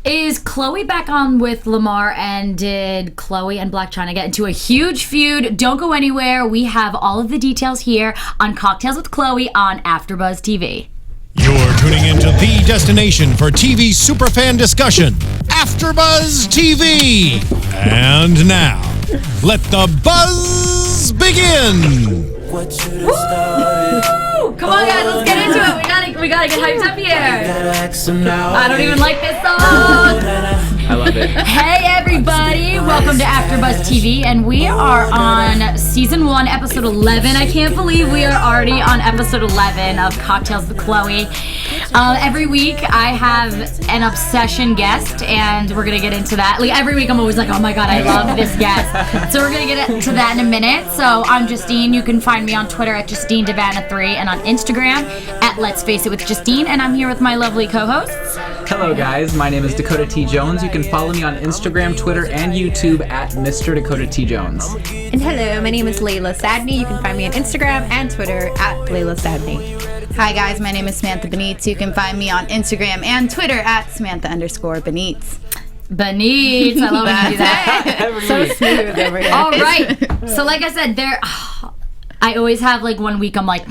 Is Khloe back on with Lamar, and did Khloe and Blac Chyna get into a huge feud? Don't go anywhere. We have all of the details here on Cocktails with Khloe on AfterBuzz TV. You're tuning into the destination for TV superfan discussion, AfterBuzz TV. And now, let the buzz begin. Woo! Come on, guys, let's get into it. We gotta get hyped up here. I don't even like this song. I love it. Hey, everybody. Welcome to AfterBuzz TV, and we are on Season 1, Episode 11. I can't believe we are already on Episode 11 of Cocktails with Khloe. Every week, I have an obsession guest, and we're going to get into that. Like, every week, I'm always like, oh my god, I love this guest. So we're going to get into that in a minute. So I'm Justine. You can find me on Twitter at Justine DiVanna 3 and on Instagram at Let's Face It with Justine, and I'm here with my lovely co-hosts. Hello, guys. My name is Dakota T. Jones. You can follow me on Instagram, Twitter, and YouTube at Mr. Dakota T. Jones. And hello, my name is Laila Sadny. You can find me on Instagram and Twitter at Laila Sadny. Hi guys, my name is Samantha Benitz. You can find me on Instagram and Twitter at Samantha_Benitz. Benitz, I love when you do that. So smooth over here. All right. So like I said, I always have like one week I'm like,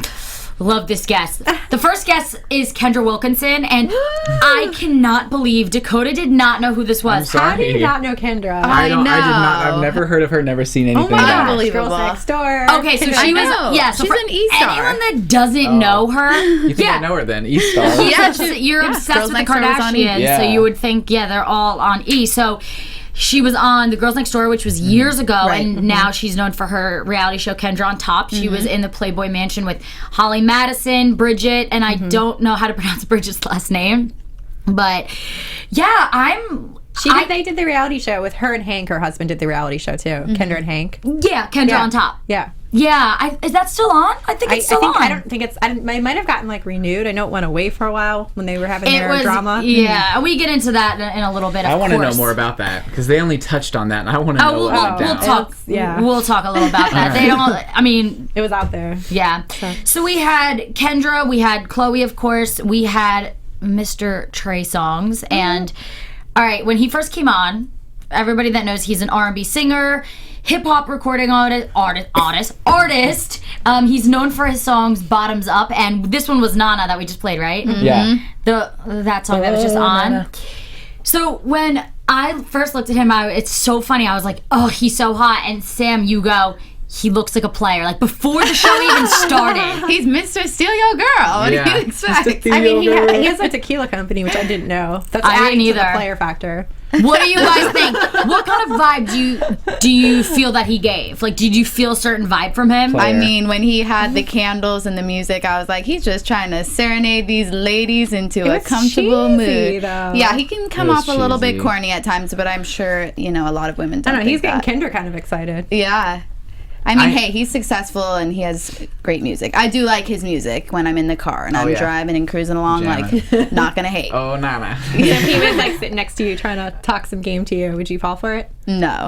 love this guest. The first guest is Kendra Wilkinson, and I cannot believe Dakota did not know who this was. How do you not know Kendra? I did know. not. I've never heard of her. Never seen anything. Oh my about gosh, her. Unbelievable. Girls Next Door. Okay, so she was. Yeah, so she's for an E-star. anyone that doesn't know her, You think I know her then? E-Star. yes, you're obsessed Girls with the Next Door was on E! Kardashians, so you would think, yeah, they're all on E. So she was on The Girls Next Door, which was years ago, Right. and now she's known for her reality show, Kendra on Top. She was in the Playboy Mansion with Holly Madison, Bridget, and I don't know how to pronounce Bridget's last name. But, yeah, They did the reality show with her and Hank. Her husband did the reality show too. Kendra and Hank. Yeah, Kendra on Top. Yeah. Yeah, is that still on? I think it's still on. I don't think it's. It might have gotten like renewed. I know it went away for a while when they were having their drama. Yeah, we get into that in a little bit. I want to know more about that because they only touched on that, and I want to know. We'll talk. Yeah. We'll talk a little about that. They don't. I mean, It was out there. yeah. So we had Kendra, we had Khloe, of course, we had Mr. Trey Songz, and all right, when he first came on, everybody that knows he's an R&B singer, hip-hop recording artist. He's known for his songs Bottoms Up, and this one was Nana that we just played, right? Yeah. That song that was just on. Nana. So when I first looked at him, it's so funny. I was like, oh, he's so hot. And Sam, you go, he looks like a player. Like before the show even started. He's Mr. Steal Your Girl. What do you expect? I mean, he has a tequila company, which I didn't know. That's I adding didn't to the either. player factor. What do you guys think? What kind of vibe do you feel that he gave? Like, did you feel a certain vibe from him? I mean, when he had the candles and the music, I was like, he's just trying to serenade these ladies into a was comfortable cheesy, mood. though. Yeah, he can come It was off a little bit cheesy. corny at times, but I'm sure, a lot of women I don't don't know. He's think getting that. Kendra kind of excited. Yeah. I mean, hey, he's successful and he has great music. I do like his music when I'm in the car and I'm yeah. driving and cruising along, Jamming. like, not gonna hate. Oh, Nana. If he was like sitting next to you trying to talk some game to you, would you fall for it? No.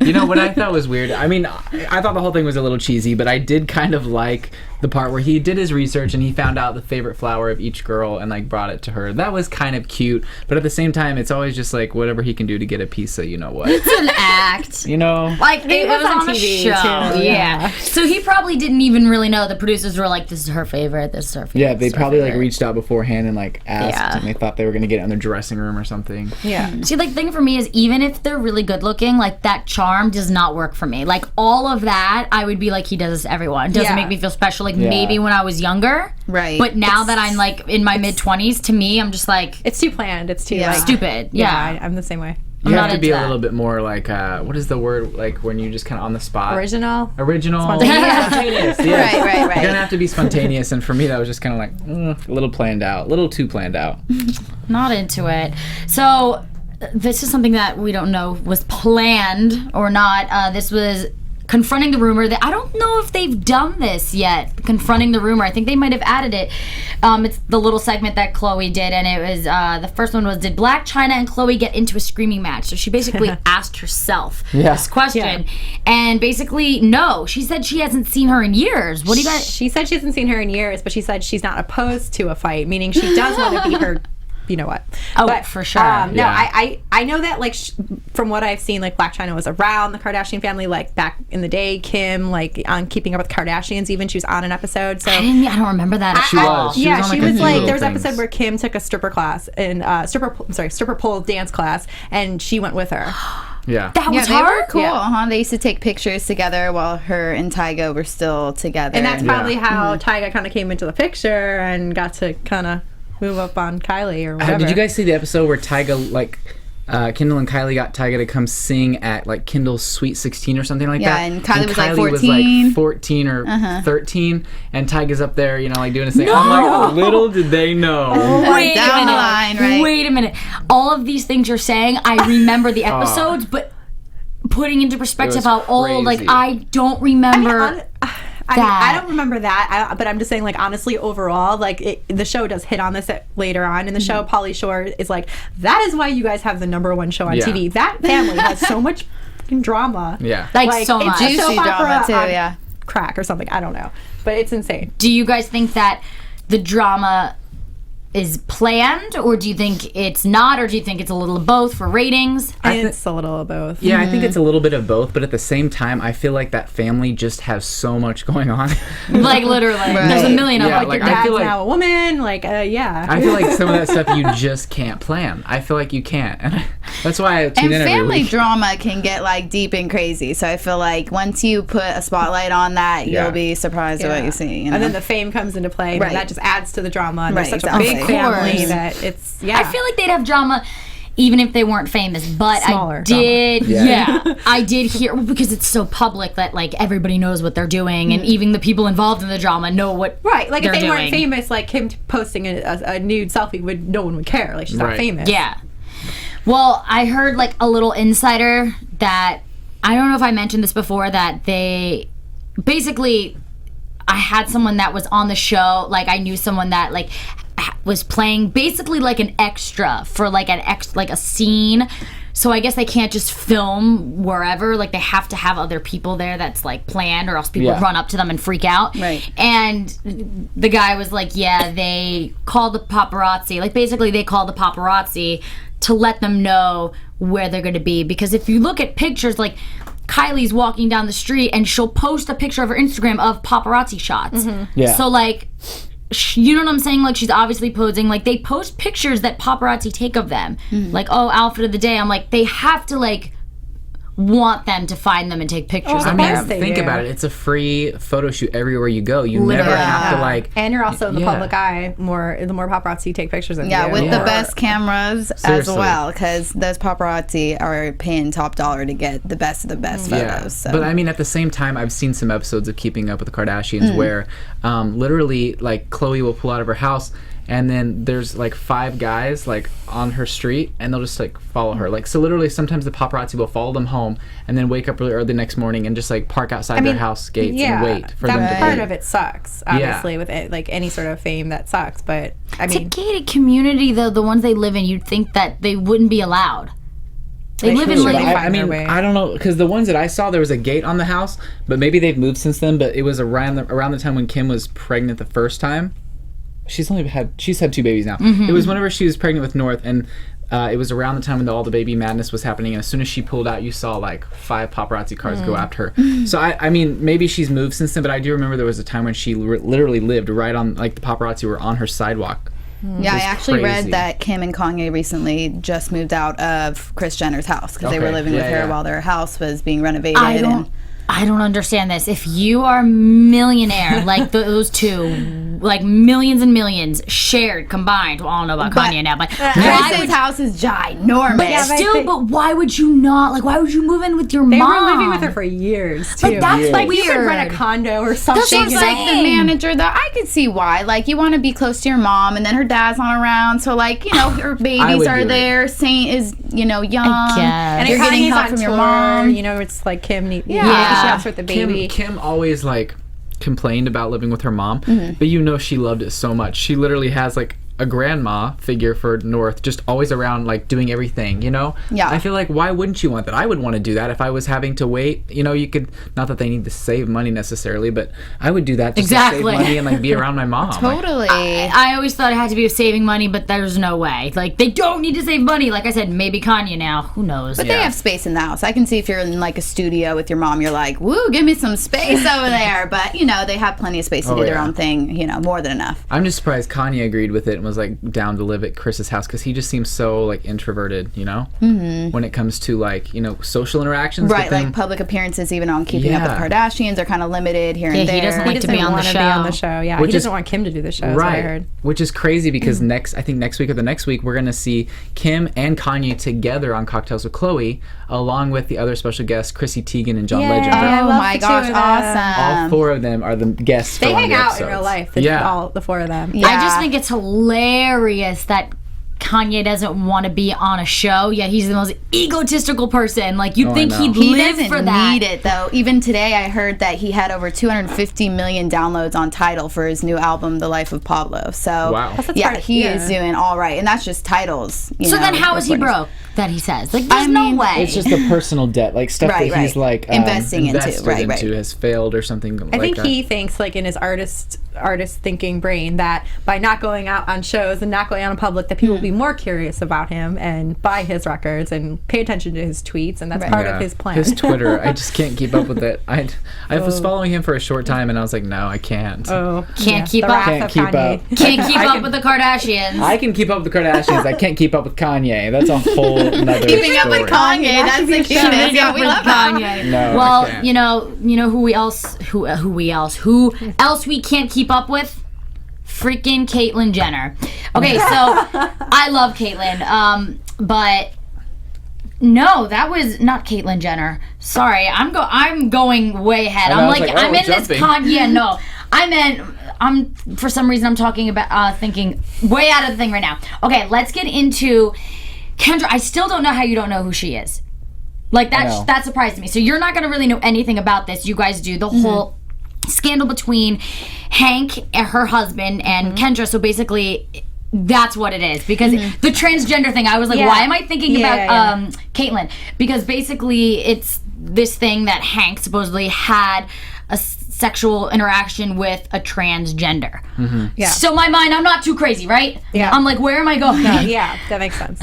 You know what I thought was weird? I mean, I thought the whole thing was a little cheesy, but I did kind of like the part where he did his research and he found out the favorite flower of each girl and like brought it to her. That was kind of cute, but at the same time, it's always just like whatever he can do to get a piece of you know what. It's an act. You know? Like, it was on the TV show. too, Yeah. So he probably didn't even really know. The producers were like, this is her favorite, this is her favorite. Yeah, they this is her probably like favorite. reached out beforehand and like asked, Yeah. and they thought they were gonna get it in their dressing room or something. Yeah. See, like, the thing for me is even if they're really good looking, like, that charm does not work for me. Like, all of that, I would be like, he does this to everyone. It doesn't Yeah. make me feel special. Like, Yeah. maybe when I was younger. Right. But now that I'm, like, in my mid-20s, to me, I'm just like, It's too planned. It's too Yeah. like stupid. Yeah. I'm the same way. You not have to be into a that. little bit more like, what is the word, like when you just kind of on the spot? Original. Spontaneous, yes. Right. You're gonna have to be spontaneous, and for me, that was just kind of like a little planned out, a little too planned out. Not into it. So this is something that we don't know was planned or not. This was confronting the rumor that I don't know if they've done this yet. Confronting the rumor. I think they might have added it. It's the little segment that Khloe did, and it was the first one was, did Blac Chyna and Khloe get into a screaming match? So she basically asked herself this question, and basically no. She said she hasn't seen her in years. What do you guys? She said she hasn't seen her in years, but she said she's not opposed to a fight, meaning she does want to beat her you know what. Oh, for sure. No, I know that, like, from what I've seen, like, Blac Chyna was around the Kardashian family, like, back in the day. Kim, like, on Keeping Up with the Kardashians, even, she was on an episode. So I don't remember that. She was. She was on, like, she was a few like, little there was an things. episode where Kim took a stripper class and stripper pole dance class, and she went with her. Yeah. That was they hard. were cool. Yeah. They used to take pictures together while her and Tyga were still together. And that's probably how Tyga kind of came into the picture and got to kind of move up on Kylie or whatever. Did you guys see the episode where Tyga, like, Kendall and Kylie got Tyga to come sing at, like, Kendall's Sweet 16 or something like that? Yeah, and Kylie was, like, was 14. like 14 or 13, and Tyga's up there, you know, like, doing a thing. No! I'm like, little did they know. Wait down a minute. the line, right? Wait a minute. All of these things you're saying, I remember the episodes, but putting into perspective was how old, like, crazy. I don't remember. I don't remember that, but I'm just saying, like, honestly, overall, like, the show does hit on this later on in the show. Pauly Shore is like, that is why you guys have the #1 show on Yeah. TV. That family has so much fucking drama. Yeah. Like, so it's much. a Juicy soap opera drama, too, on yeah. crack or something. I don't know. But it's insane. Do you guys think that the drama is planned, or do you think it's not, or do you think it's a little of both for ratings? It's a little of both. Yeah, I think it's a little bit of both, but at the same time, I feel like that family just has so much going on. Like, literally. There's a million of Yeah, them. like, Your I dad's feel like now a woman. Like, yeah. I feel like some of that stuff you just can't plan. I feel like you can't, and that's why I tune And in every family week. drama can get, like, deep and crazy. So I feel like once you put a spotlight on that, Yeah. you'll be surprised at what you see. You know? And then the fame comes into play, and Right. that just adds to the drama. And Right, there's such exactly. a big Of family course. that it's, yeah. I feel like they'd have drama even if they weren't famous, but Smaller I did, drama. I did hear, because it's so public that, like, everybody knows what they're doing, and even the people involved in the drama know what Right, like, if they're they weren't doing. famous, like Kim posting a nude selfie, no one would care. Like, she's not Right. famous. Yeah. Well, I heard, like, a little insider that, I don't know if I mentioned this before, that they basically, I had someone that was on the show, like, I knew someone that, like, was playing basically like an extra for like a scene. So I guess they can't just film wherever. Like, they have to have other people there that's, like, planned, or else people Yeah. run up to them and freak out. Right. And the guy was like, yeah, they called the paparazzi. Like, basically they called the paparazzi to let them know where they're going to be. Because if you look at pictures, like, Kylie's walking down the street and she'll post a picture of her Instagram of paparazzi shots. Yeah. So, like, you know what I'm saying? Like, she's obviously posing. Like, they post pictures that paparazzi take of them. Like, oh, outfit of the day. I'm like, they have to, like, want them to find them and take pictures Oh, of I mean, them. they think do. about it. It's a free photo shoot everywhere you go. You never Literally. have to, like. And you're also in the Yeah. public eye the more paparazzi take pictures of yeah, you. with Yeah. the best cameras as Seriously. well, because those paparazzi are paying top dollar to get the best of the best photos. So. But I mean, at the same time, I've seen some episodes of Keeping Up with the Kardashians where literally, like, Khloe will pull out of her house and then there's, like, 5 guys, like, on her street, and they'll just, like, follow her. Like, so literally sometimes the paparazzi will follow them home and then wake up really early the next morning and just, like, park outside their house gates and wait for them to that part leave. of it sucks, obviously, with it, like, any sort of fame that sucks. But I It's a mean, gated community, though. The ones they live in, you'd think that they wouldn't be allowed. They live in, should. like, They I find their mean, way. I don't know, because the ones that I saw, there was a gate on the house, but maybe they've moved since then. But it was around the time when Kim was pregnant the first time. She's had 2 babies now. It was whenever she was pregnant with North, and it was around the time when all the baby madness was happening. And as soon as she pulled out, you saw, like, 5 paparazzi cars go after her. So I mean, maybe she's moved since then, but I do remember there was a time when she literally lived right on, like, the paparazzi were on her sidewalk. yeah, I actually crazy. read that Kim and Kanye recently just moved out of Kris Jenner's house because they were Okay. living with Yeah, her yeah. while their house was being renovated. I don't understand this. If you are a millionaire, like those two, like millions and millions shared combined. Well, I don't know about Kanye now, but why Kris's would, house is ginormous. but Yeah, but still, they- but why would you not? Like, why would you move in with your they mom? were living with her for years too. But that's like weird. you could rent a condo or something. That's what I'm She's saying. like the manager, though. I could see why. Like, you want to be close to your mom, and then her dad's not around. So, like, you know, her babies would are do it. there. Saint is, you know, young. guess. And you're if getting Kanye's help on from your tour, mom. You know, it's like Kim. Yeah. She helps with the baby. Kim always, like, complained about living with her mom, Mm-hmm. but you know she loved it so much. She literally has, like, a grandma figure for North, just always around, like, doing everything, you know? Yeah. I feel like, why wouldn't you want that? I would want to do that if I was having to wait. You know, you could, not that they need to save money necessarily, but I would do that just to save money and, like, be around my mom. Totally. I always thought it had to be saving money, but there's no way. Like, they don't need to save money. Like I said, maybe Kanye now. Who knows? But they have space in the house. I can see if you're in like a studio with your mom, you're like, woo, give me some space over there. But, you know, they have plenty of space to do their own thing, you know, more than enough. I'm just surprised Kanye agreed with it and was, like, down to live at Chris's house, because he just seems so, like, introverted, you know? Mm-hmm. When it comes to, like, you know, social interactions. Right, like public appearances, even on Keeping Up with the Kardashians, are kind of limited here and there. He doesn't like to be on the show. Yeah, he doesn't want Kim to do the show, right, I heard. Which is crazy because I think next week or the next week, we're going to see Kim and Kanye together on Cocktails with Khloe, along with the other special guests, Chrissy Teigen and John Legend. Oh my gosh, awesome. All four of them are the guests. They hang out episodes. in real life, all the four of them. I just think it's hilarious that Kanye doesn't want to be on a show, yet he's the most egotistical person. Like, you'd think he'd live for that. He doesn't need it, though. Even today, I heard that he had over 250 million downloads on Tidal for his new album, The Life of Pablo. So, wow. He is doing all right. And that's just titles. So then how is he broke, that he says? Like, there's no way. It's just the personal debt. Like, stuff that he's, like, investing into has failed or something like that. I think he thinks, like, in his artist thinking brain, that by not going out on shows and not going out in public, that people will be more curious about him and buy his records and pay attention to his tweets, and that's part of his plan. His Twitter, I just can't keep up with it. I was following him for a short time, and I was like, no, I can't. Can't keep up. Can't keep up. Can't keep up with the Kardashians. I can keep up with the Kardashians. I can't keep up with Kanye. That's a whole nother Keeping up story. with Kanye. That's the cutest. Yeah, we love Kanye. No, well, you know who else we can't keep up with? Freaking Caitlyn Jenner. Okay, so I love Caitlyn, but no, that was not Caitlyn Jenner. Sorry, I'm going way ahead. I'm in this Kanye. No, I'm for some reason I'm talking about thinking way out of the thing right now. Okay, let's get into Kendra. I still don't know how you don't know who she is. Like, that surprised me. So you're not gonna really know anything about this. You guys do the whole scandal between Hank and her husband and Kendra. So basically, that's what it is. Because the transgender thing, I was like, why am I thinking about Caitlyn? Because basically, it's this thing that Hank supposedly had a sexual interaction with a transgender. Yeah. So my mind, I'm not too crazy, right? Yeah. I'm like, where am I going? Yeah, that makes sense.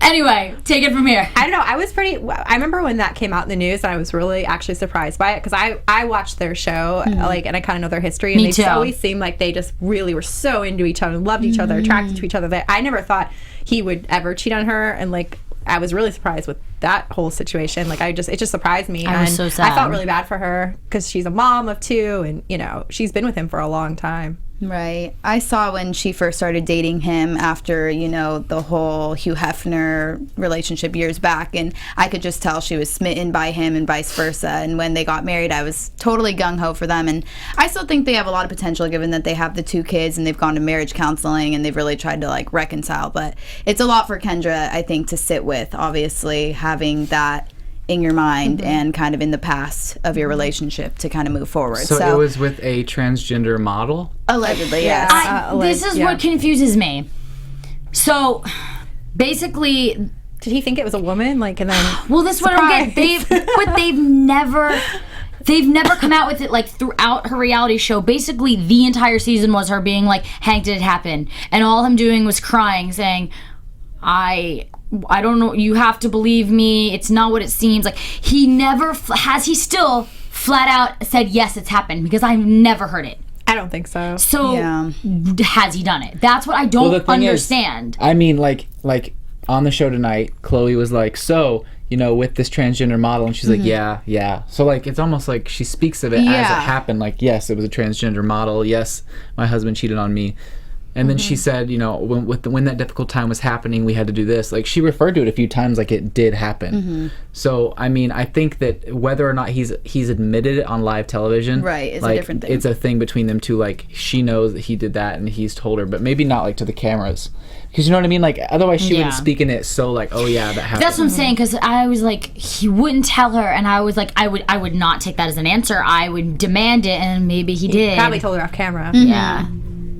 Anyway, take it from here. I don't know. I remember when that came out in the news, and I was really actually surprised by it, because I watched their show, like, and I kind of know their history, and they always seemed like they just really were so into each other, loved each other, attracted to each other, that I never thought he would ever cheat on her, and, like, I was really surprised with that whole situation. Like, it just surprised me. I was so sad. I felt really bad for her, because she's a mom of two, and, you know, she's been with him for a long time. Right. I saw when she first started dating him after, you know, the whole Hugh Hefner relationship years back, and I could just tell she was smitten by him and vice versa. And when they got married, I was totally gung-ho for them, and I still think they have a lot of potential given that they have the two kids and they've gone to marriage counseling and they've really tried to, like, reconcile. But it's a lot for Kendra, I think, to sit with, obviously, having that in your mind and kind of in the past of your relationship to kind of move forward. So it was with a transgender model? Allegedly, yes. This is what confuses me. So, basically, did he think it was a woman? Like, and then well, this is what I don't get. They've never come out with it, like, throughout her reality show. Basically, the entire season was her being like, Hank, did it happen? And all him doing was crying, saying, I don't know, you have to believe me, it's not what it seems. Like, he never he still flat out said, yes, it's happened, because I've never heard it. I don't think so. So, has he done it? That's what I don't understand. I mean, like on the show tonight, Khloe was like, so, you know, with this transgender model, and she's like, yeah. So, like, it's almost like she speaks of it as it happened. Like, yes, it was a transgender model. Yes, my husband cheated on me. And then she said, you know, when that difficult time was happening, we had to do this. Like, she referred to it a few times like it did happen. So, I mean, I think that whether or not he's admitted it on live television, right, it's like, a different thing. It's a thing between them two. Like, she knows that he did that and he's told her, but maybe not, like, to the cameras. Because, you know what I mean? Like, otherwise she wouldn't speak in it so, like, oh yeah, that happened. That's what I'm saying, because I was like, he wouldn't tell her, and I was like, I would not take that as an answer. I would demand it, and maybe he did. Probably told her off camera. Yeah.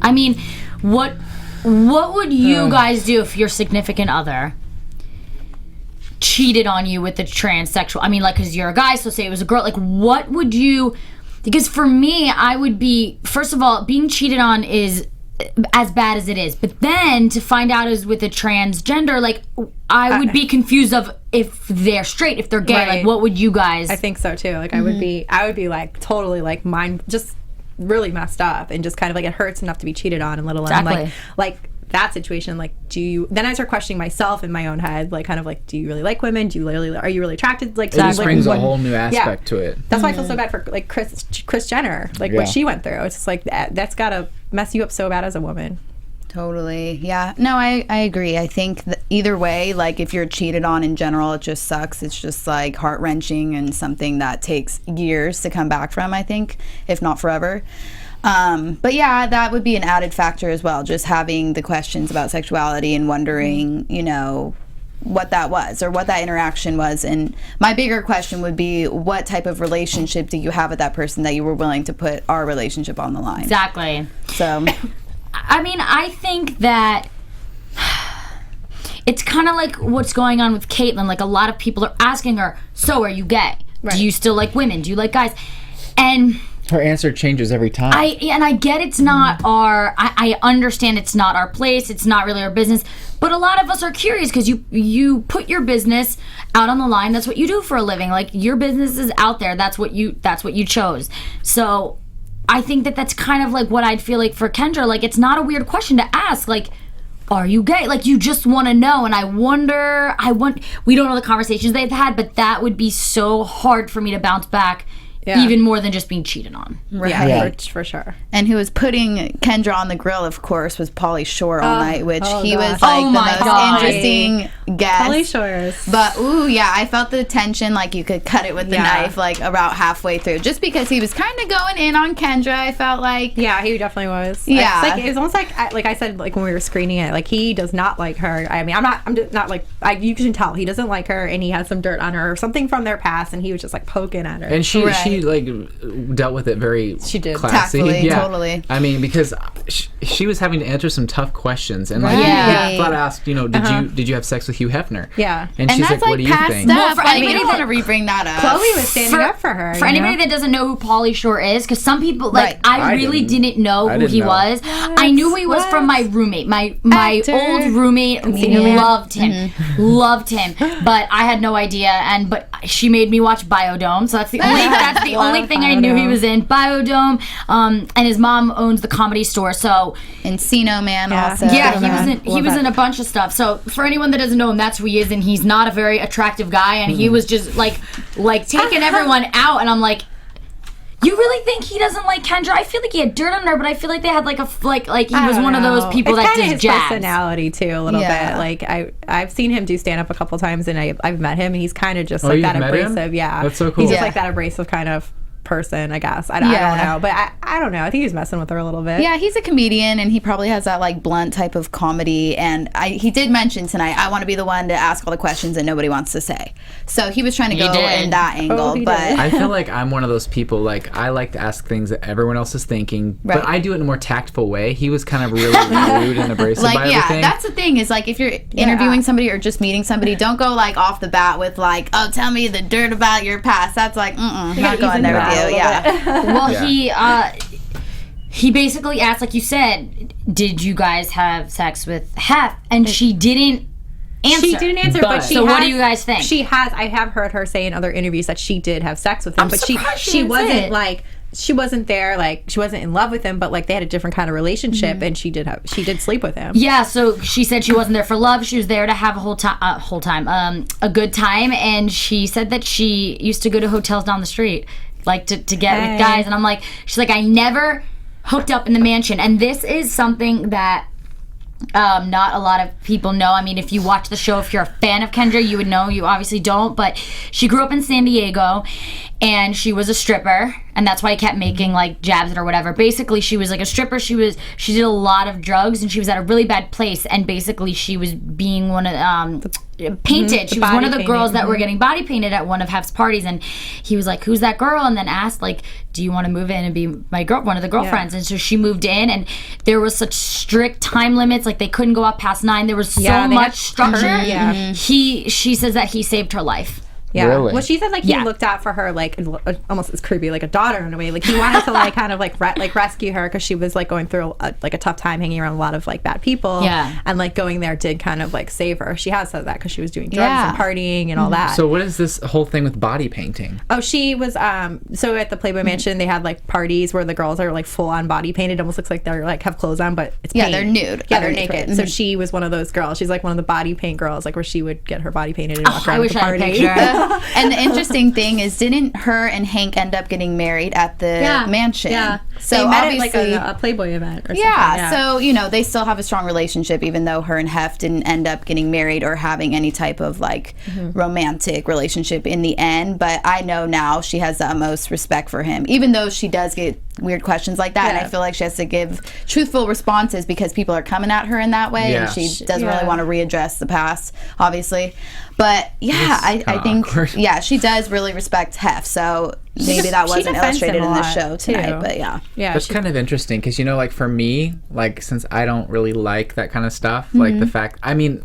I mean, what what would you guys do if your significant other cheated on you with a transsexual? I mean, like, because you're a guy, so say it was a girl. Like, what would you... Because for me, I would be... First of all, being cheated on is as bad as it is. But then to find out is with a transgender, like, I would be confused of if they're straight, if they're gay. Right. Like, what would you guys... I think so, too. Like, I would be like, totally, like, just really messed up. And just kind of, like, it hurts enough to be cheated on, and let alone, like that situation, like, then I start questioning myself in my own head, like, kind of like, do you really like women? Are you really attracted? Like, it just brings a whole new aspect to it. That's why I feel so bad for, like, Kris Jenner, like, what she went through. It's just like, that's gotta mess you up so bad as a woman. Totally. Yeah. No, I agree. I think either way, like, if you're cheated on in general, it just sucks. It's just, like, heart-wrenching and something that takes years to come back from, I think, if not forever. But yeah, that would be an added factor as well, just having the questions about sexuality and wondering, you know, what that was or what that interaction was. And my bigger question would be, what type of relationship do you have with that person that you were willing to put our relationship on the line? Exactly. So I mean, I think that it's kind of like what's going on with Caitlyn. Like, a lot of people are asking her, so are you gay? Right. Do you still like women? Do you like guys? And her answer changes every time. I get it's not I understand it's not our place, it's not really our business, but a lot of us are curious because you put your business out on the line. That's what you do for a living. Like, your business is out there. That's what you chose. So I think that's kind of like what I'd feel like for Kendra. Like, it's not a weird question to ask. Like, are you gay? Like, you just want to know. And we don't know the conversations they've had, but that would be so hard for me to bounce back. Yeah. Even more than just being cheated on. Right. Yeah, for sure. And who was putting Kendra on the grill, of course, was Pauly Shore all night, which he was like the most interesting guest. Pauly Shore. But, I felt the tension, like you could cut it with the knife, like about halfway through. Just because he was kind of going in on Kendra, I felt like. Yeah, he definitely was. Yeah. It's like, it was almost like I said, like when we were screening it, like he does not like her. I mean, I'm just not like, you can tell he doesn't like her, and he has some dirt on her or something from their past, and he was just like poking at her. And she like dealt with it very classy. Tactfully, totally. I mean, because she was having to answer some tough questions, and like flat asked, did you have sex with Hugh Hefner? Yeah, and she's that's like, what do you think? Well, for anybody that re-bring that up, Khloe was standing up for her. For anybody that doesn't know who Pauly Shore is, because some people I really didn't know who he was. I knew he was from my roommate, my old roommate. Loved him, but I had no idea. But she made me watch Biodome, so that's the only thing I knew he was in. Biodome, and his mom owns the Comedy Store, so Encino Man also. Yeah, he was in a bunch of stuff. So for anyone that doesn't know him, that's who he is, and he's not a very attractive guy, and he was just like taking everyone out, and I'm like, you really think he doesn't like Kendra? I feel like he had dirt on her, but I feel like they had like he was one of those people that just his personality too a little bit. Like I've seen him do stand up a couple times, and I've met him, and he's kind of just like that abrasive. Him? Yeah, that's so cool. He's just like that abrasive kind of person, I guess. I don't know, but I don't know. I think he's messing with her a little bit. Yeah, he's a comedian, and he probably has that like blunt type of comedy. And he did mention tonight, I want to be the one to ask all the questions that nobody wants to say. So he was trying to go in that angle. But I feel like I'm one of those people. Like, I like to ask things that everyone else is thinking, but I do it in a more tactful way. He was kind of really rude and abrasive by everything. That's the thing, is like, if you're interviewing somebody or just meeting somebody, don't go like off the bat with like, oh, tell me the dirt about your past. That's like, not going there with you. Yeah. Well, he basically asked, like you said, did you guys have sex with Hef? And she didn't answer. She didn't answer, but she So what do you guys think? I have heard her say in other interviews that she did have sex with him, but she wasn't like, she wasn't there, like, she wasn't in love with him, but like they had a different kind of relationship, and she did sleep with him. Yeah, so she said she wasn't there for love. She was there to have a good time, and she said that she used to go to hotels down the street, like to get with guys, and I'm like, she's like, I never hooked up in the mansion, and this is something that not a lot of people know. I mean, if you watch the show, if you're a fan of Kendra, you would know. You obviously don't, but she grew up in San Diego, and she was a stripper, and that's why he kept making like jabs at her or whatever. Basically, she was like a stripper. She did a lot of drugs, and she was at a really bad place, and basically she was being one of painted. She was one of the girls that were getting body painted at one of Hef's parties, and he was like, "Who's that girl?" And then asked like, "Do you want to move in and be my one of the girlfriends?" And so she moved in, and there was such strict time limits, like they couldn't go out past 9. There was so much structure. She says that he saved her life. Yeah. Really? Well, she said like he looked out for her like almost as creepy, like a daughter in a way. Like he wanted to like kind of like rescue her because she was like going through a tough time hanging around a lot of like bad people. Yeah. And like going there did kind of like save her. She has said that because she was doing drugs and partying and all that. So what is this whole thing with body painting? Oh, she was so at the Playboy Mansion they had like parties where the girls are like full on body painted. It almost looks like they're like have clothes on, but it's paint. they're nude. Yeah, they're naked. So she was one of those girls. She's like one of the body paint girls, like where she would get her body painted and walk around at the party. I wish I had a picture. And the interesting thing is, didn't her and Hank end up getting married at the mansion? Yeah. So they met obviously, at like a Playboy event or something. yeah. So, you know, they still have a strong relationship, even though her and Hef didn't end up getting married or having any type of like romantic relationship in the end. But I know now she has the utmost respect for him, even though she does get weird questions like that. And I feel like she has to give truthful responses because people are coming at her in that way. And she doesn't really want to readdress the past, obviously. But I think, she does really respect Hef. So maybe that wasn't illustrated in the show tonight. But yeah. That's kind of interesting because, you know, like for me, like since I don't really like that kind of stuff, like the fact, I mean,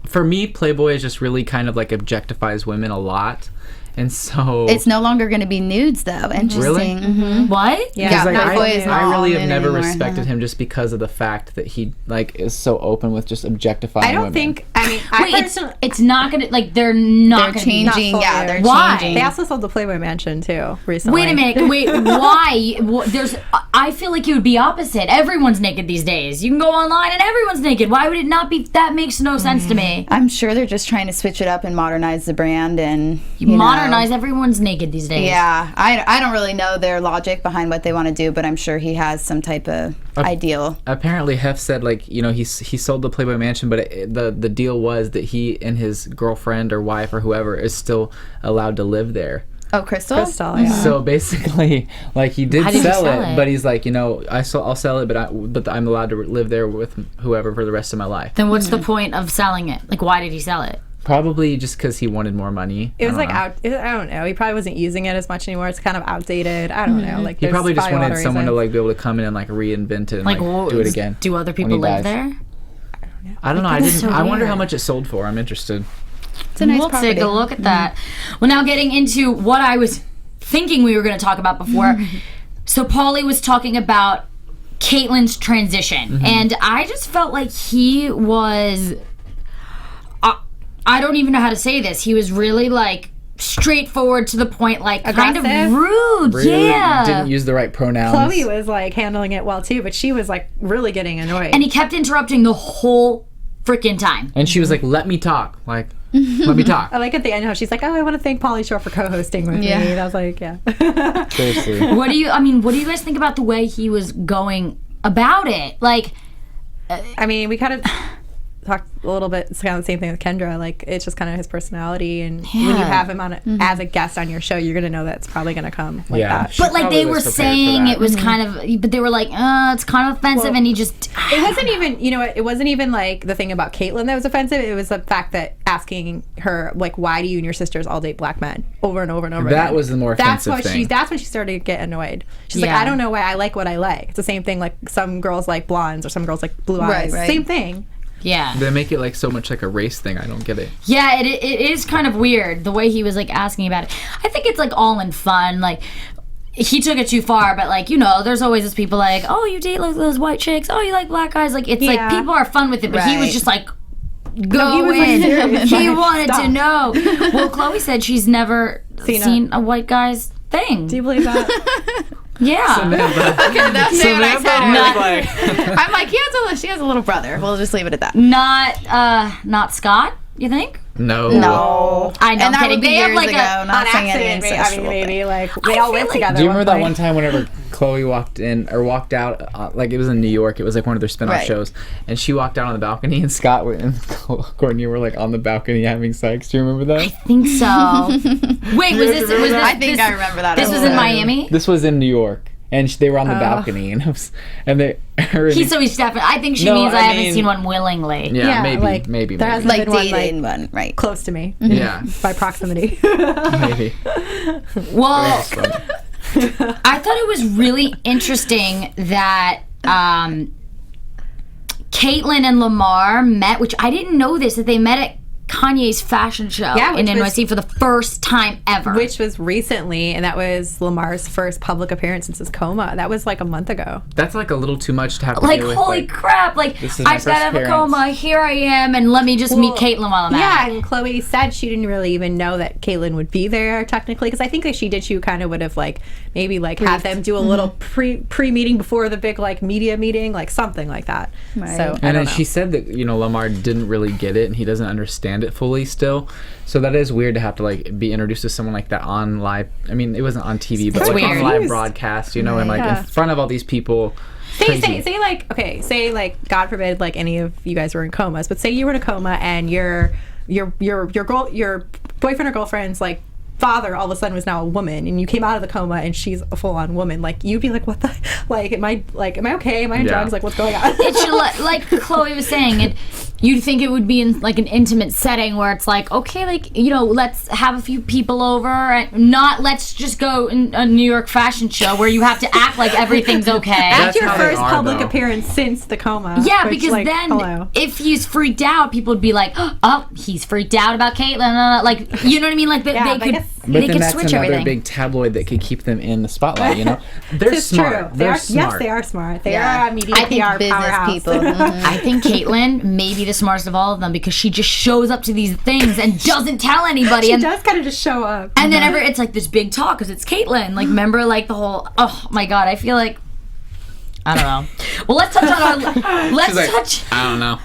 for me, Playboy is just really kind of like objectifies women a lot. And so it's no longer going to be nudes, though. Interesting. Really? What? Yeah, like, Playboy is not I really all have men never anymore. respected him just because of the fact that he like is so open with just objectifying I don't women. think. I mean, It's not gonna like they're not They're gonna be- changing. not Yeah, they're Why? changing. They also sold the Playboy Mansion too recently. Wait a minute. Wait, why? There's. I feel like it would be opposite. Everyone's naked these days. You can go online and everyone's naked. Why would it not be? That makes no sense to me. I'm sure they're just trying to switch it up and modernize the brand and you Modernize. know. Everyone's naked these days. Yeah, I don't really know their logic behind what they want to do, but I'm sure he has some type of ideal. Apparently, Hef said like, you know, he sold the Playboy Mansion, but the deal was that he and his girlfriend or wife or whoever is still allowed to live there. Oh, Crystal? Yeah. So basically, like he did How did he sell sell it, it? but he's like, you know, I'll sell it, but I'm allowed to live there with whoever for the rest of my life. Then what's the point of selling it? Like, why did he sell it? Probably just because he wanted more money. It was I like don't know. I don't know. He probably wasn't using it as much anymore. It's kind of outdated. I don't know. Like He probably just a lot wanted of someone to reasons. like be able to come in and like reinvent it and Like, like do it again. Do other when people he live dies. there? I don't know. I That's didn't. so I wonder weird. how much it sold for. I'm interested. It's a nice We'll property. take a look at that. Well, now getting into what I was thinking we were going to talk about before. So Paulie was talking about Caitlyn's transition, and I just felt like he was. I don't even know how to say this. He was really like straightforward to the point, like kind of Aggressive? rude. Really Yeah. didn't use the right pronouns. Chloe was like handling it well too, but she was like really getting annoyed. And he kept interrupting the whole freaking time. And she was like, "Let me talk." Like, let me talk. I like at the end how she's like, "Oh, I want to thank Pauly Shore for co-hosting with me." And I was like, "Yeah." Seriously. What do you guys think about the way he was going about it? Like, I mean, we kind of talked a little bit. It's kind of the same thing with Kendra. Like, it's just kind of his personality, and when you have him on as a guest on your show, you're gonna know that it's probably gonna come like that. she but like probably they were was prepared for saying that. it was kind of, but they were like, it's kind of offensive, and he just. It wasn't even, you know what, it wasn't even like the thing about Caitlyn that was offensive. It was the fact that asking her, like, why do you and your sisters all date black men over and over and over That again. was the more offensive thing. That's when she started to get annoyed. She's like, Yeah. I don't know why I like what I like. It's the same thing, like some girls like blondes or some girls like blue eyes. right. Same thing. Yeah. They make it like so much like a race thing. I don't get it. Yeah, it is kind of weird the way he was like asking about it. I think it's like all in fun. Like, he took it too far, but like, you know, there's always those people like, oh, you date like those white chicks. Oh, you like black guys. Like, it's like people are fun with it, but he was Right. just like, go he was, like, in. serious. He Like, wanted to stop. know. Well, Chloe said she's never seen a white guy's thing. Do you believe that? Yeah. Okay, that's it. When I said it. Not- I'm like, she has a little brother. We'll just leave it at that. Not Scott, you think? No. I know. And that would be they have years like ago, a not On saying any accident, incestual maybe thing. like they all went together. Do you remember at that one point. time whenever Khloe walked in or walked out, like it was in New York, it was like one of their spin-off Right. shows, and she walked out on the balcony and Scott and Courtney were like on the balcony having sex. Do you remember that? I think so. Wait, was this? I think I remember that. This was in Miami. This was in New York, and they were on the balcony, and they. He's definitely. I think she No, means I I haven't mean- seen one willingly. Yeah, Yeah, like, maybe. there hasn't Like been one, dating one, right? close to me. Yeah, By proximity. maybe. Well, I thought it was really interesting that Caitlyn and Lamar met, which I didn't know this, that they met at Kanye's fashion show in which was- NYC for the first time ever. Which was recently, and that was Lamar's first public appearance since his coma. That was like a month ago. That's like a little too much to have to like, deal with. holy crap, like, this is my I've got to have a first coma, here I am, and let me just meet Caitlyn while I'm at it. And Khloe said she didn't really even know that Caitlyn would be there technically, because I think if she did, she kind of would have like maybe like had them do a little pre-meeting before the big like media meeting, like something like that. Right. So I And don't then know. she said that Lamar didn't really get it and he doesn't understand it fully still. So that is weird to have to like be introduced to someone like that on live. I mean, it wasn't on TV, but It's like on weird. live broadcast, and like Yeah. in front of all these people. Say like God forbid like any of you guys were in comas, but say you were in a coma and your boyfriend or girlfriend's like father all of a sudden was now a woman, and you came out of the coma and she's a full-on woman, like you'd be like, what the am I okay, am I on drugs, like what's going on? It should, like Khloe was saying, you'd think it would be in like an intimate setting where it's like, okay, like, let's have a few people over, and not let's just go in a New York fashion show where you have to act like everything's okay. That's your how they first are, public though. appearance since the coma. Yeah, which, because like, then hello. if he's freaked out, people would be like, oh, he's freaked out about Caitlyn. Like, you know what I mean? Like, Yeah, they but I could, guess- But they then could that's switch another everything. big tabloid that could keep them in the spotlight. They're It's smart. true. They're Yes, smart. they are smart. They Yeah. are a media I think PR business powerhouse. people. Mhm. I think Caitlyn may be the smartest of all of them because she just shows up to these things and doesn't tell anybody. She and does kind of just show up. And then it's like this big talk because it's Caitlyn. Like, remember, like the whole. Oh my God, I feel like. I don't know. Well, let's touch on our. I don't know.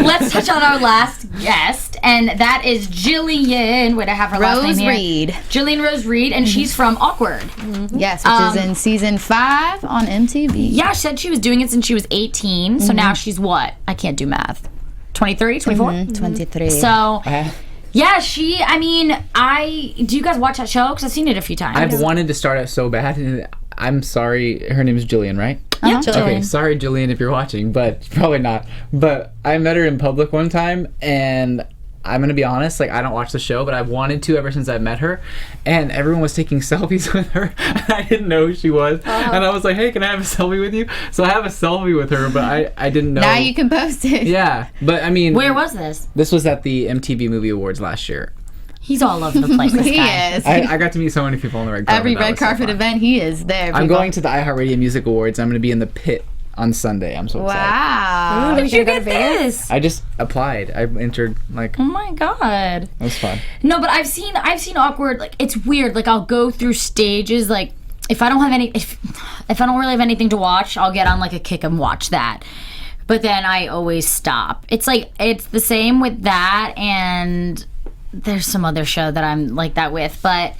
Let's touch on our last guest, and that is Jillian. Wait, I have her last name Rose here. Reed. Jillian Rose Reed, and she's from Awkward. Yes, which is in season 5 on MTV. Yeah, she said she was doing it since she was 18. So now she's what? I can't do math. 23, 24. 23. So. Yeah, do you guys watch that show? Because I've seen it a few times. I've wanted to start it so bad. And I'm sorry. Her name is Jillian, right? Yeah, Okay, sorry, Jillian, if you're watching, but probably not. But I met her in public one time, and I'm gonna be honest, like I don't watch the show, but I've wanted to ever since I met her, and everyone was taking selfies with her, and I didn't know who she was, and I was like, hey, can I have a selfie with you? So I have a selfie with her, but I didn't know. Now you can post it. Yeah, but I mean, Where was this? this was at the MTV Movie Awards last year. He's all over the place, this He guy. is. I got to meet so many people on the red carpet. Every That red was so carpet fun. event, he is there. I'm people. going to the iHeartRadio Music Awards. I'm going to be in the pit on Sunday. I'm so excited. Wow. How did you go get to Vegas? this? I just applied. I entered, like, Oh my God. it was fun. No, but I've seen Awkward. Like, it's weird. Like, I'll go through stages. Like, if I don't have any, if I don't really have anything to watch, I'll get on like a kick and watch that. But then I always stop. It's like it's the same with that, and there's some other show that I'm like that with, but.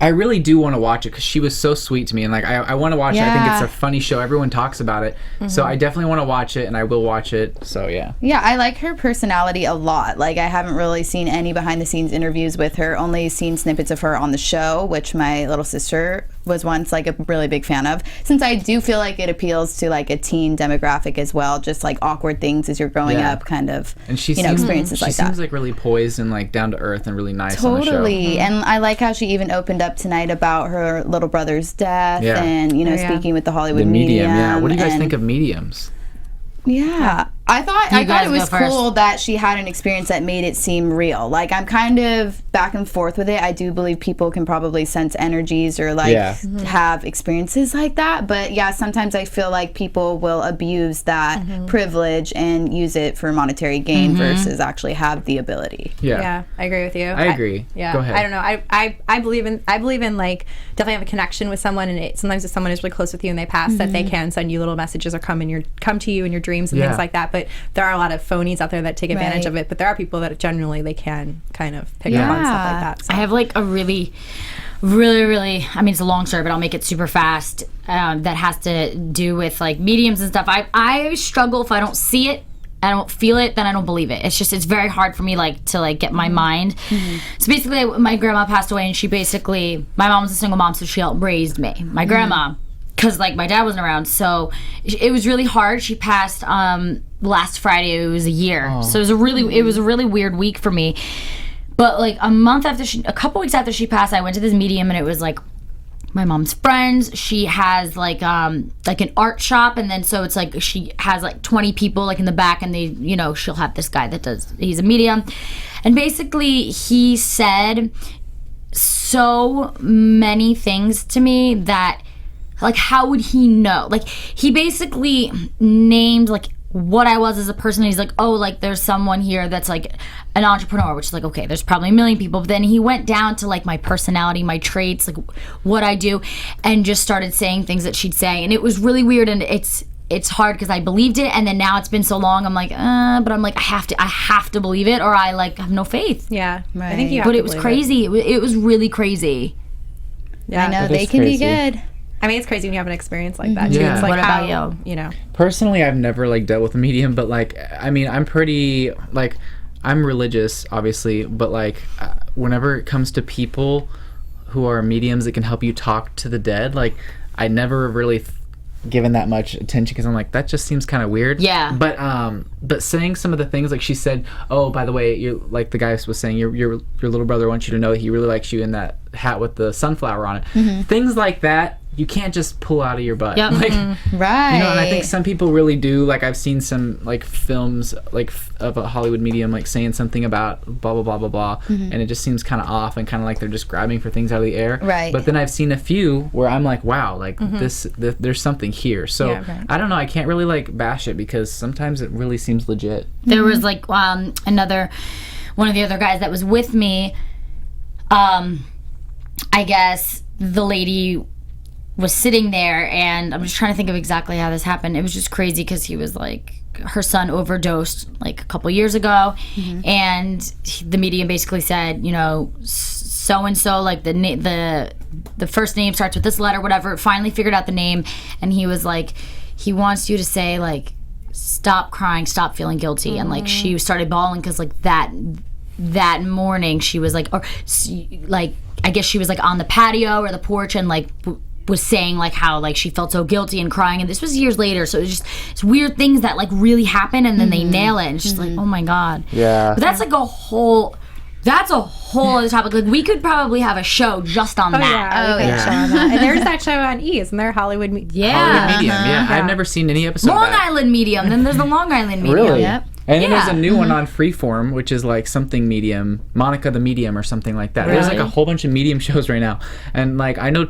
I really do want to watch it because she was so sweet to me, and like I want to watch it. I think Yeah. it's a funny show. Everyone talks about it, so I definitely want to watch it, and I will watch it. So yeah. Yeah, I like her personality a lot. Like, I haven't really seen any behind-the-scenes interviews with her, only seen snippets of her on the show, which my little sister was once, like, a really big fan of. Since I do feel like it appeals to, like, a teen demographic as well, just, like, awkward things as you're growing Yeah. up, kind of, And she you know, seems, experiences she like seems that. like really poised and like down to earth and really nice on the show. Totally. And I like how she even opened up tonight about her little brother's death Yeah. and, you know, yeah. speaking with the Hollywood The medium, yeah. What do you guys and- think of mediums? Yeah. I thought guys it go was first. cool that she had an experience that made it seem real. Like, I'm kind of back and forth with it. I do believe people can probably sense energies or like Yeah. have experiences like that. But yeah, sometimes I feel like people will abuse that privilege and use it for monetary gain versus actually have the ability. Yeah, I agree with you. I agree. Yeah, Go ahead. I don't know. I believe in like definitely have a connection with someone, and sometimes if someone is really close with you and they pass, that they can send you little messages or come to you in your dreams and Yeah. things like that. but there are a lot of phonies out there that take advantage of it. But there are people that generally they can kind of pick up on stuff like that. So. I have like a really, I mean, it's a long story, but I'll make it super fast. That has to do with like mediums and stuff. I struggle if I don't see it, I don't feel it, then I don't believe it. It's very hard for me like to like get my mind. So basically, my grandma passed away, and she basically, my mom was a single mom, so she helped raise me. My grandma, because like my dad wasn't around, so it was really hard. She passed last Friday. It was a year, so it was a really weird week for me. But like a couple weeks after she passed, I went to this medium, and it was like my mom's friends. She has like an art shop, and then so it's like she has like 20 people like in the back, and they, you know, she'll have this guy he's a medium, and basically he said so many things to me that like, how would he know? Like, he basically named like what I was as a person. He's like, oh, like there's someone here that's like an entrepreneur, which is like, okay, there's probably a million people. But then he went down to like my personality, my traits, like what I do, and just started saying things that she'd say. And it was really weird, and it's hard because I believed it, and then now it's been so long, I'm like, but I'm like, I have to believe it, or I like have no faith. Yeah, right. I think you have but to it was crazy. It was really crazy. Yeah, I know they can be good. I mean, it's crazy when you have an experience like that too. Yeah. It's like, What how, about you know? Personally, I've never like dealt with a medium, but like, I mean, I'm pretty like, I'm religious, obviously, but like, whenever it comes to people who are mediums that can help you talk to the dead, like, I never really given that much attention, because I'm like, that just seems kind of weird. Yeah. But saying some of the things, like she said, oh, by the way, you, like the guy was saying, your little brother wants you to know that he really likes you in that hat with the sunflower on it. Things like that, you can't just pull out of your butt. Yep. Like, Right. you know, and I think some people really do. Like, I've seen some like films like of a Hollywood medium like saying something about blah blah blah blah blah, and it just seems kind of off and kind of like they're just grabbing for things out of the air. Right. But then I've seen a few where I'm like, wow, like there's something here. So I don't know. I can't really like bash it, because sometimes it really seems legit. There was like one of the other guys that was with me. I guess the lady was sitting there, and I'm just trying to think of exactly how this happened. It was just crazy because he was like, her son overdosed like a couple years ago, and the medium basically said, you know, so and so, like the first name starts with this letter, whatever. Finally figured out the name, and he was like, he wants you to say like, stop crying, stop feeling guilty, and like she started bawling because like that morning she was like, or like I guess she was like on the patio or the porch, and like was saying like how like she felt so guilty and crying, and this was years later, so it's weird things that like really happen, and then they nail it, and it's just like, oh my god. Yeah. But that's like a whole other topic. Like, we could probably have a show just on that. Show on that. And there's that show on E, isn't there? Hollywood Medium. Yeah. I've never seen any episode Long of that. Island Medium. Then there's the Long Island Medium. Really? Yep. And then there's a new one on Freeform, which is like something medium, Monica the Medium or something like that. There's like a whole bunch of medium shows right now, and like I know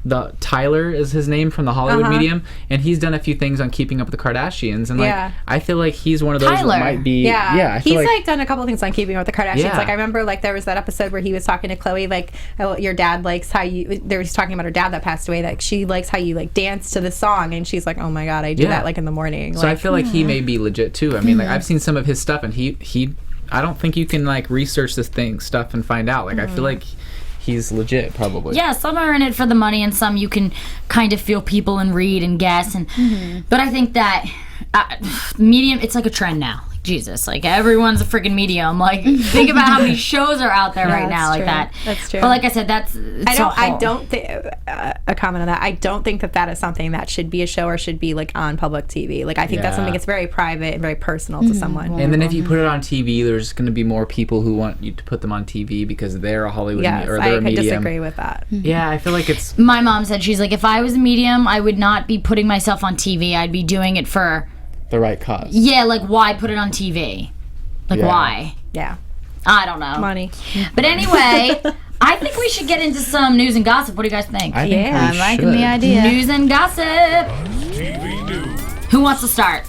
the Tyler is his name from the Hollywood Medium, and he's done a few things on Keeping Up with the Kardashians, and like I feel like he's one of those Tyler. that might be I he's feel like done a couple things on Keeping Up with the Kardashians. Yeah. Like I remember like there was that episode where he was talking to Khloe, like, oh, your dad likes how you, they were talking about her dad that passed away, like she likes how you like dance to the song, and she's like, oh my god, I do that like in the morning. So like, I feel like he may be legit too. I mean, like I've seen some of his stuff, and he I don't think you can like research this stuff and find out. Like I feel like he's legit, probably. Yeah, some are in it for the money, and some you can kind of feel people and read and guess. And but I think that medium, it's like a trend now. Like, Jesus, like everyone's a freaking medium. Like, think about how many shows are out there right now, like that. That's true. But like I said, I don't think a comment on that. I don't think that is something that should be a show or should be like on public TV. Like I think that's something that's very private and very personal to someone. And then if you put it on TV, there's going to be more people who want you to put them on TV because they're a Hollywood or they're a medium. I could disagree with that. Yeah, I feel like it's. My mom said, she's like, if I was a medium, I would not be putting myself on TV. I'd be doing it for the right cause. Yeah, like why put it on TV? Like why? Yeah. I don't know. Money. But anyway, I think we should get into some news and gossip. What do you guys think? I think I'm liking the idea. News and gossip. Who wants to start?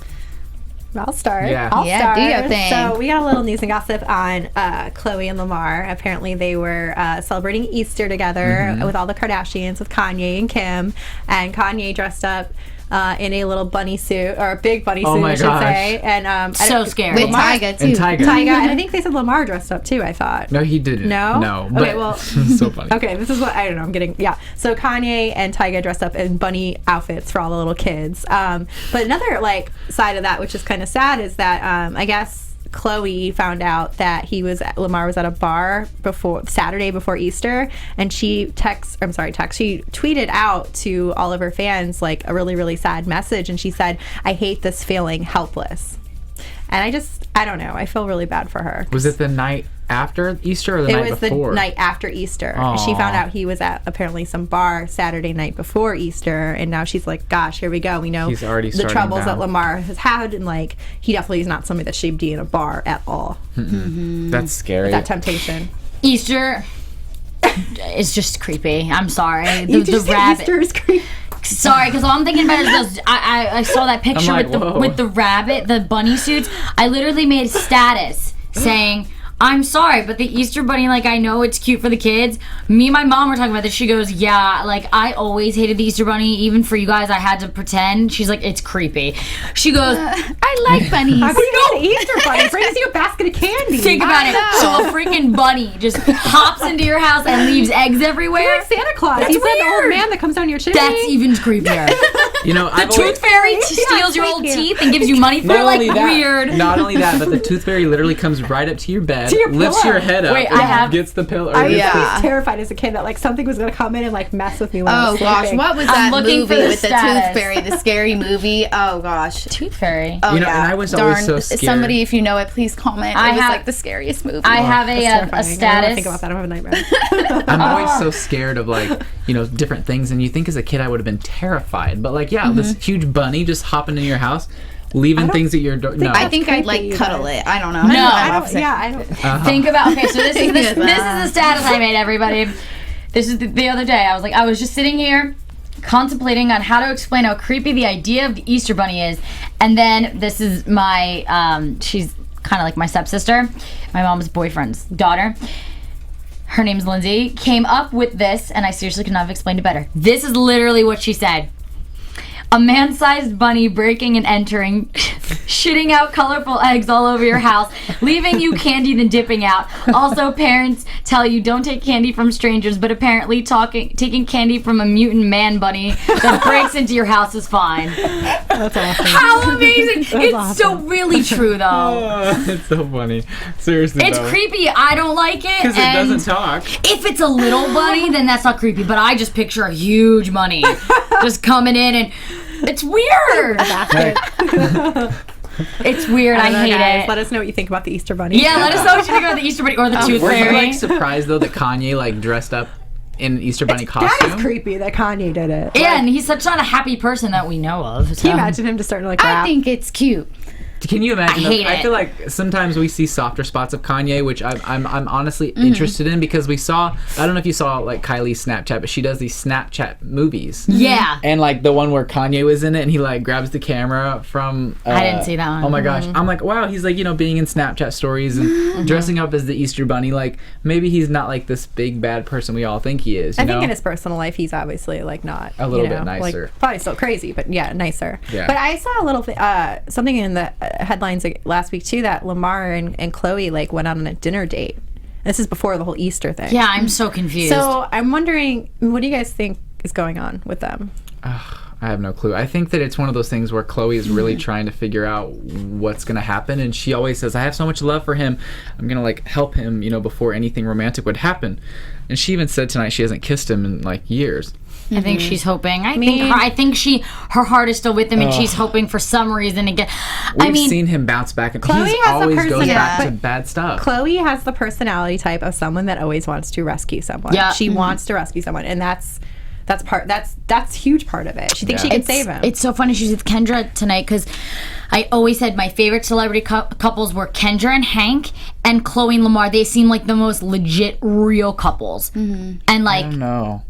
I'll start. Yeah. I'll start. Do your thing. So we got a little news and gossip on Khloe and Lamar. Apparently they were celebrating Easter together with all the Kardashians, with Kanye and Kim. And Kanye dressed up in a little bunny suit, or a big bunny suit, my I should gosh. say. And So scary. With Tyga too. And Tyga. Tyga, and I think they said Lamar dressed up too, I thought. No, he didn't. No? No. Okay, But well- so funny. Okay, this is what, I don't know, I'm getting, yeah. So Kanye and Tyga dressed up in bunny outfits for all the little kids. But another, like, side of that, which is kind of sad, is that, I guess, Khloe found out that Lamar was at a bar Saturday before Easter, and she tweeted out to all of her fans like a really, really sad message, and she said, "I hate this feeling, helpless." And I don't know, I feel really bad for her. Was it the night after Easter or the night before? It was the night after Easter. Aww. She found out he was at apparently some bar Saturday night before Easter, and now she's like, gosh, here we go. We know He's already the starting troubles down. that Lamar has had, and like, he definitely is not somebody that should be in a bar at all. That's scary. That temptation. Easter is just creepy. I'm sorry. Did you The say rabbit. Easter is creepy? Sorry, because all I'm thinking about is those. I saw that picture I'm like, whoa. with the rabbit, the bunny suits. I literally made a status saying, "I'm sorry, but the Easter bunny, like, I know it's cute for the kids." Me and my mom were talking about this. She goes, "Yeah, like, I always hated the Easter bunny. Even for you guys, I had to pretend." She's like, "It's creepy." She goes, I like bunnies. How can you get an Easter bunny? Brings you a basket of candy. "Think about it. So a freaking bunny just hops into your house and leaves eggs You're everywhere. like Santa Claus. That's He's that old weird. man that comes down your chimney. That's even creepier." You know, The tooth fairy steals your old teeth and gives you money for it, like, weird. Not only that, but the tooth fairy literally comes right up to your bed, To your lifts pillow. your head up, Wait, and I have- gets the pillow. I was Yeah. terrified as a kid that like something was gonna come in and like mess with me when I Oh was gosh, sleeping. what was I'm that looking movie for the with the status. Tooth Fairy, the scary movie? Oh gosh. Tooth fairy. Oh You know, yeah. and I was always so scared. Somebody, if you know it, please comment. I It was have- like the scariest movie. I have That's a terrifying. I don't wanna status. think about that. I have a nightmare. I'm always so scared of, like, you know, different things, and you think as a kid I would have been terrified, but like, yeah, this huge bunny just hopping in your house, leaving things at your door. No, I think I'd like creepy, cuddle but- it. I don't know. No. I don't. Yeah, I don't. Think about, okay, so this is Think this of is that. the status I made, everybody. This is the other day. I was just sitting here contemplating on how to explain how creepy the idea of the Easter bunny is, and then this is my she's kind of like my stepsister, my mom's boyfriend's daughter. Her name's Lindsay. Came up with this, and I seriously could not have explained it better. This is literally what she said. A man-sized bunny breaking and entering, shitting out colorful eggs all over your house, leaving you candy then dipping out. Also, parents tell you don't take candy from strangers, but apparently taking candy from a mutant man bunny that breaks into your house is fine. That's awesome. How amazing! It's so awesome. really true, though. it's so funny. Seriously, It's though. creepy. I don't like it. Because it and doesn't talk. If it's a little bunny, then that's not creepy. But I just picture a huge bunny just coming in, and it's weird. It's weird. I don't know, hate guys. it. Let us know what you think about the Easter bunny. Yeah, let us know what you think about the Easter bunny or the tooth Were you, fairy. like, surprised though that Kanye like dressed up in an Easter bunny That costume? is creepy that Kanye did it. Yeah, and he's such not a happy person that we know of. So. Can you imagine him just starting to like rap? I think it's cute. Can you imagine? I hate I it. feel like sometimes we see softer spots of Kanye, which I'm honestly interested in, because we saw. I don't know if you saw like Kylie's Snapchat, but she does these Snapchat movies. Yeah. And like the one where Kanye was in it, and he like grabs the camera from. I didn't see that one. Oh my gosh! I'm like, wow, he's like, you know, being in Snapchat stories and dressing up as the Easter bunny. Like maybe he's not like this big bad person we all think he is. You I know? think in his personal life, he's obviously like not A little you know, bit nicer. Like, probably still crazy, but yeah, nicer. Yeah. But I saw a little something in the headlines last week too that Lamar and Khloe like went on a dinner date. This is before the whole Easter thing. Yeah, I'm so confused. So I'm wondering, what do you guys think is going on with them? I have no clue. I think that it's one of those things where Khloe is really trying to figure out what's going to happen, and she always says, I have so much love for him. I'm going to like help him, you know, before anything romantic would happen. And she even said tonight she hasn't kissed him in like years. I think she's hoping. I think her heart is still with him, and she's hoping for some reason to get. We've seen him bounce back, and Khloe he has the always goes person- back yeah. to bad stuff. Khloe has the personality type of someone that always wants to rescue someone. Yeah. She wants to rescue someone, and that's huge part of it. She thinks she can save him. It's so funny she's with Kendra tonight because I always said my favorite celebrity couples were Kendra and Hank, and Khloe and Lamar. They seem like the most legit, real couples. And like, I don't know.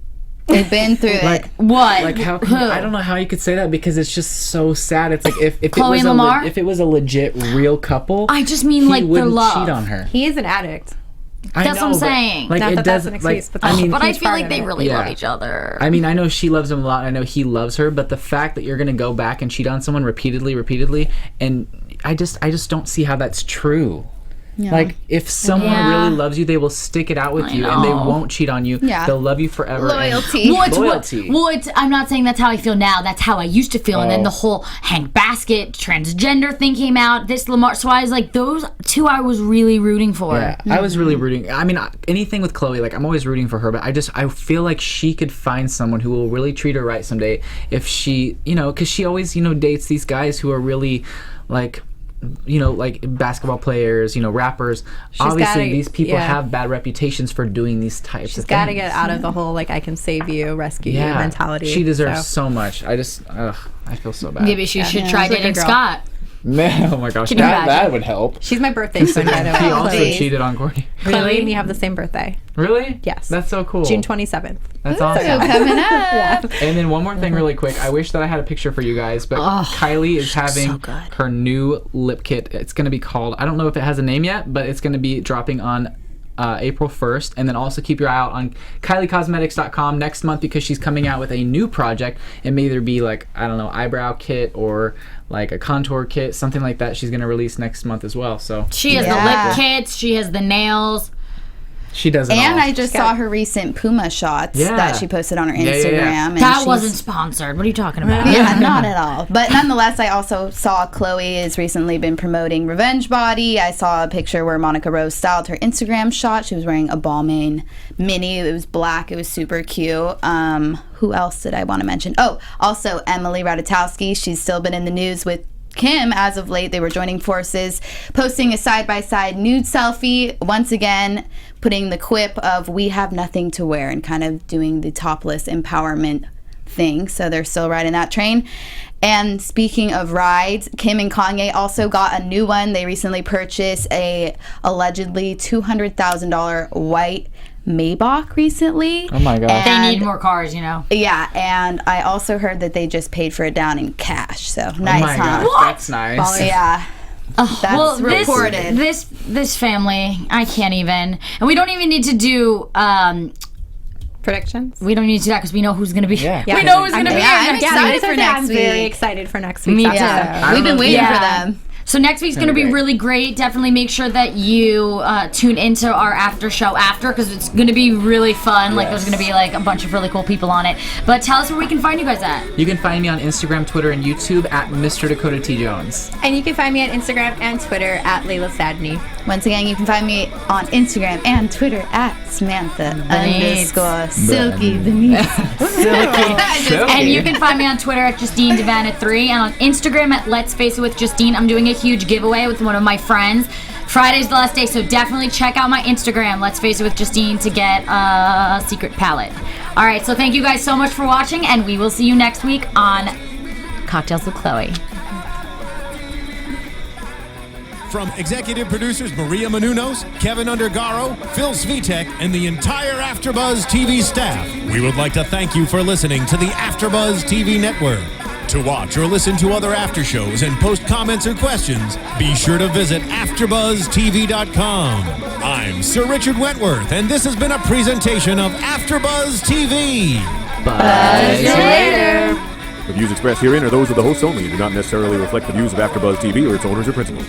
They've been through Like, it. what? Like how? Can, I don't know how you could say that, because it's just so sad. It's like if it Khloe was and Lamar? if it was a legit real couple, I just mean he like their wouldn't love. cheat on her. He is an addict. That's what I'm saying. Like, Not it that that's an doesn't. Like, excuse, but I mean, But I huge feel part like of they it. really Yeah. love each other. I mean, I know she loves him a lot. I know he loves her, but the fact that you're gonna go back and cheat on someone repeatedly, and I just don't see how that's true. Yeah. Like, if someone Yeah. really loves you, they will stick it out with you, and they know. won't cheat on you. Yeah. They'll love you forever. Loyalty. Loyalty. I'm not saying that's how I feel now. That's how I used to feel. And then the whole Hank Basket transgender thing came out. This Lamar. So I was like, those two I was really rooting for. Yeah, I was really rooting. I mean, anything with Khloe, like, I'm always rooting for her, but I feel like she could find someone who will really treat her right someday if she, because she always, dates these guys who are really, like basketball players, rappers. Obviously, these people have bad reputations for doing these types of things. She's got to get out of the whole, like, I can save you, rescue you mentality. She deserves so much. I feel so bad. Maybe she should try She's like a dating girl. Scott. Man, oh my gosh, Can you imagine? that would help. She's my birthday twin, by the way. He also Chloe. cheated on Courtney. Chloe and me have the same birthday. Really? Yes. That's so cool. June 27th. That's awesome. Coming up. And then one more thing really quick. I wish that I had a picture for you guys, but Kylie is having her new lip kit. It's going to be called, I don't know if it has a name yet, but it's going to be dropping on April 1st. And then also keep your eye out on KylieCosmetics.com next month because she's coming out with a new project. It may either be like, I don't know, eyebrow kit or like a contour kit, something like that she's going to release next month as well. So She has the lip kits. She has the nails. she does it And all. I just saw her recent Puma shots Yeah. that she posted on her Yeah, Instagram. yeah, yeah. And That she's- wasn't sponsored. What are you talking about? Yeah, not at all. But nonetheless, I also saw Khloe has recently been promoting Revenge Body. I saw a picture where Monica Rose styled her Instagram shot. She was wearing a Balmain mini. It was black. It was super cute. Who else did I want to mention? Oh, also Emily Ratajkowski. She's still been in the news with Kim as of late. They were joining forces, posting a side-by-side nude selfie, once again putting the quip of "we have nothing to wear" and kind of doing the topless empowerment thing. So they're still riding that train. And speaking of rides, Kim and Kanye also got a new one. They recently purchased a allegedly $200,000 white Maybach recently. Oh my gosh. They need more cars, Yeah, and I also heard that they just paid for it down in cash. So nice, oh my huh? gosh, that's nice. Yeah. That's reported. This family, I can't even. And we don't even need to do. Predictions? We don't need to do that because we know who's going to be. Yeah. We know who's going to be. I'm here. excited for next I'm very week. excited for next Me week's too. episode. I We've been don't know. waiting Yeah. for them. So next week's going to be great. really great. Definitely make sure that you tune into our after show after because it's going to be really fun. Like there's going to be like a bunch of really cool people on it. But tell us where we can find you guys at. You can find me on Instagram, Twitter, and YouTube at Mr. Dakota T. Jones. And you can find me on Instagram and Twitter at Laila Sadny. Once again, you can find me on Instagram and Twitter at Samantha _ Silky Benitz. And you can find me on Twitter at Justine DiVanna 3 and on Instagram at Let's Face It with Justine. I'm doing a huge giveaway with one of my friends. Friday's the last day, so definitely check out my Instagram, Let's Face It with Justine, to get a secret palette. All right, so thank you guys so much for watching, and we will see you next week on Cocktails with Khloe. From executive producers Maria Menounos, Kevin Undergaro, Phil Svitek, and the entire AfterBuzz TV staff, we would like to thank you for listening to the AfterBuzz TV network. To watch or listen to other after shows and post comments or questions, be sure to visit AfterBuzzTV.com. I'm Sir Richard Wentworth, and this has been a presentation of AfterBuzz TV. Bye. See you later. The views expressed herein are those of the hosts only and do not necessarily reflect the views of AfterBuzz TV or its owners or principals.